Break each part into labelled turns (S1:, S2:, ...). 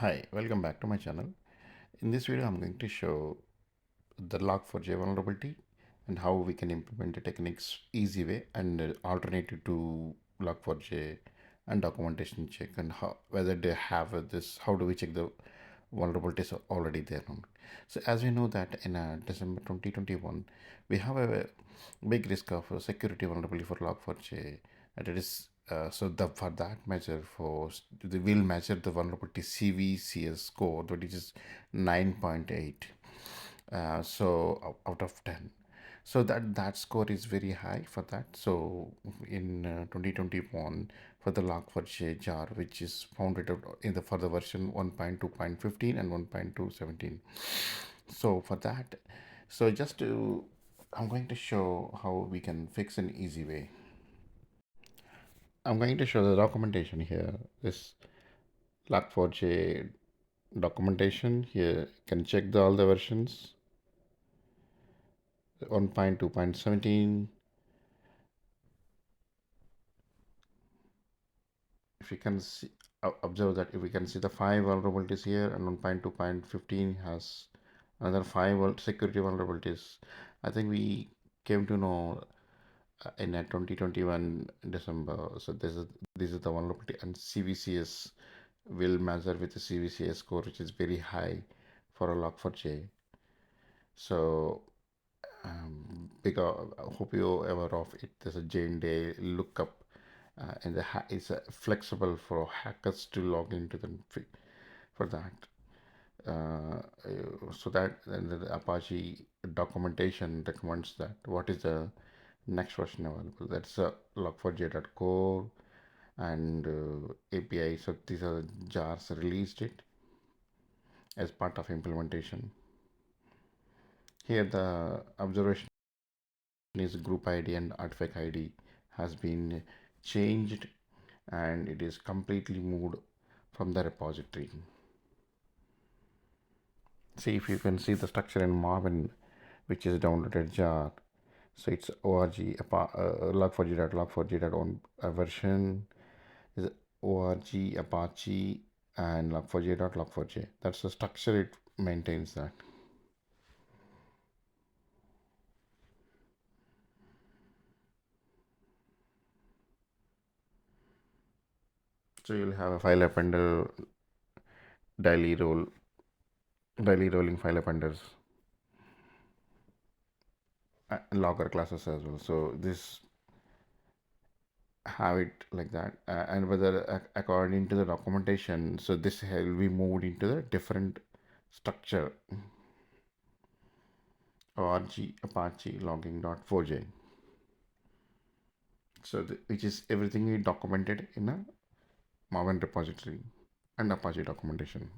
S1: Hi, welcome back to my channel. In this video, I'm going to show the log4j vulnerability and how we can implement the techniques easy way and alternative to log4j and documentation check and how whether they have this, how do we check the vulnerabilities are already there. So as we know that in December 2021, we have a big risk of security vulnerability for log4j, and it is for that measure they will measure the vulnerability CVCS score, that is 9.8. Out of 10, so that score is very high for that. So in 2021, for the log4j jar, which is founded out in the for the version 1.2.15 and 1.217. So for that, so just to I'm going to show how we can fix an easy way. I'm going to show the documentation here. This log4j documentation here. You can check all the versions 1.2.17. If you can see, observe that if we can see the 5 vulnerabilities here, and 1.2.15 has another 5 security vulnerabilities. I think we came to know in 2021 December. So this is the vulnerability, and CVCS will measure with the CVCS score, which is very high for a log4j. So because I hope you aware of it. There's a Jane Day lookup, and it's flexible for hackers to log into them for that. So that and the Apache documentation recommends that what is the next version available. That's log4j.core and API. So these are jars released it as part of implementation. Here the observation is group ID and artifact ID has been changed, and it is completely moved from the repository. See if you can see the structure in Marvin, which is downloaded jar. So it's org log4j.log4j.1 version is org Apache and log4j.log4j. That's the structure it maintains that. So you'll have a file appender, daily rolling file appenders, logger classes as well. So this have it like that, and whether according to the documentation, so this will be moved into the different structure org Apache logging.4j. So which is everything documented in a Maven repository and Apache documentation.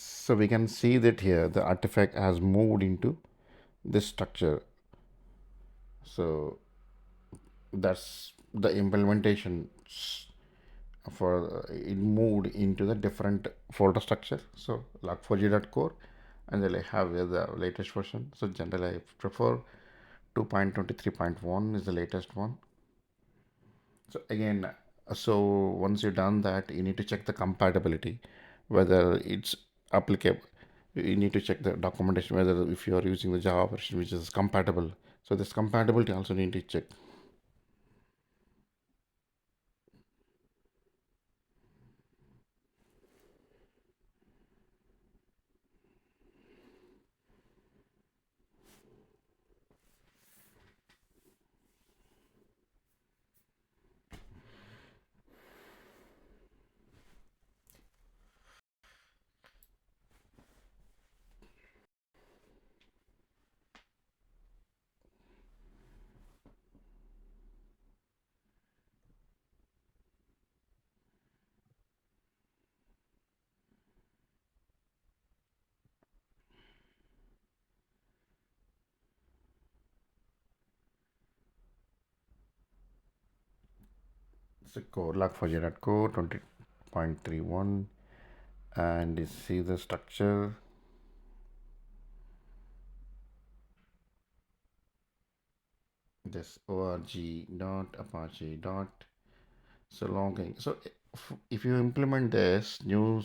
S1: So we can see that here the artifact has moved into this structure. So that's the implementation for it moved into the different folder structure. So log4j.core, and then I have the latest version. So generally I prefer 2.23.1 is the latest one. So again, so once you've done that, you need to check the compatibility, whether it's applicable. You need to check the documentation, whether if you are using the Java version which is compatible. So this compatibility also need to check. So core log4j.core 20.31, and you see the structure. This org.apache dot. So logging. So if you implement this new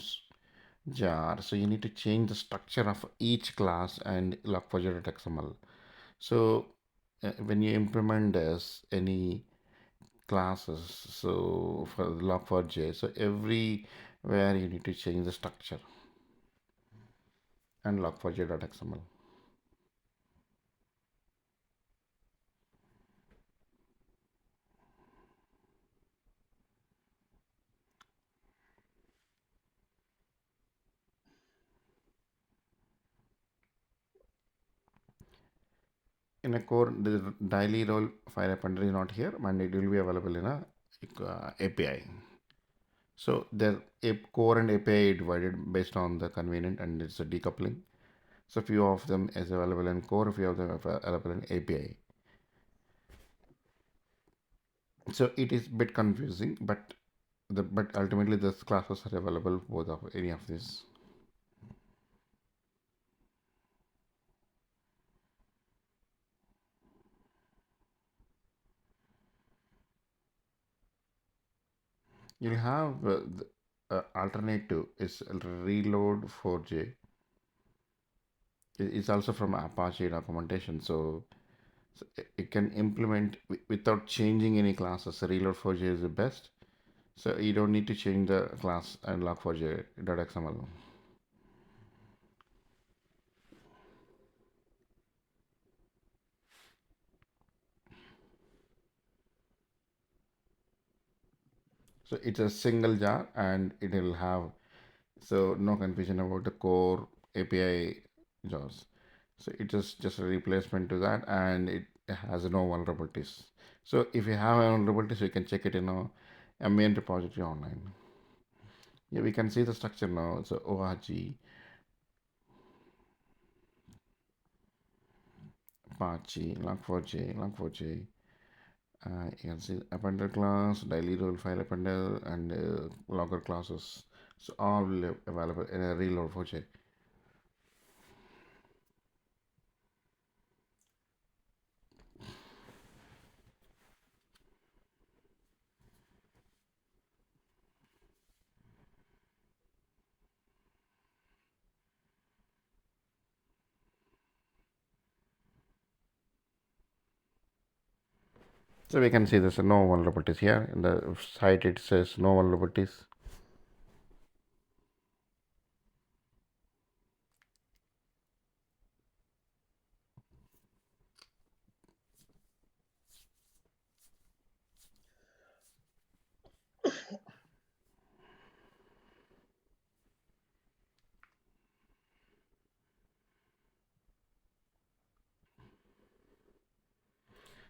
S1: jar, so you need to change the structure of each class and log4j.xml. So when you implement this any classes, so for log4j, so everywhere you need to change the structure and log4j.xml. In a core, the daily role file appender is not here, and it will be available in a API. So the core and API divided based on the convenient, and it's a decoupling. So few of them is available in core, few of them are available in API. So it is a bit confusing, but ultimately these classes are available both of any of these. You'll have the alternative is reload 4J. It's also from Apache documentation, so it can implement without changing any classes. Reload 4J is the best. So you don't need to change the class and log4j.xml. So it's a single jar and it will have, so no confusion about the core API jars. So it is just a replacement to that, and it has no vulnerabilities. So if you have vulnerabilities, you can check it in a main repository online. Yeah, we can see the structure now. So org, Apache, log4j. You can see appender class, daily role file appender, and logger classes. So all will available in a reload 4j. So we can see there's no vulnerabilities here. In the site it says no vulnerabilities.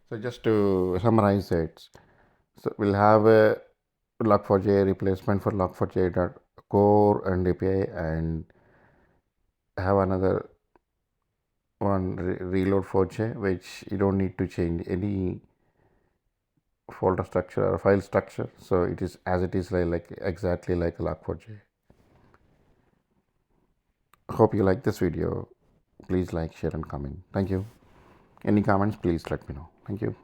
S1: So just to summarize it, so we'll have a log4j replacement for log4j core and API, and have another one reload 4j, which you don't need to change any folder structure or file structure. So it is as it is, like exactly like a log4j. Hope you like this video. Please like, share, and comment. Thank you. Any comments, please let me know. Thank you.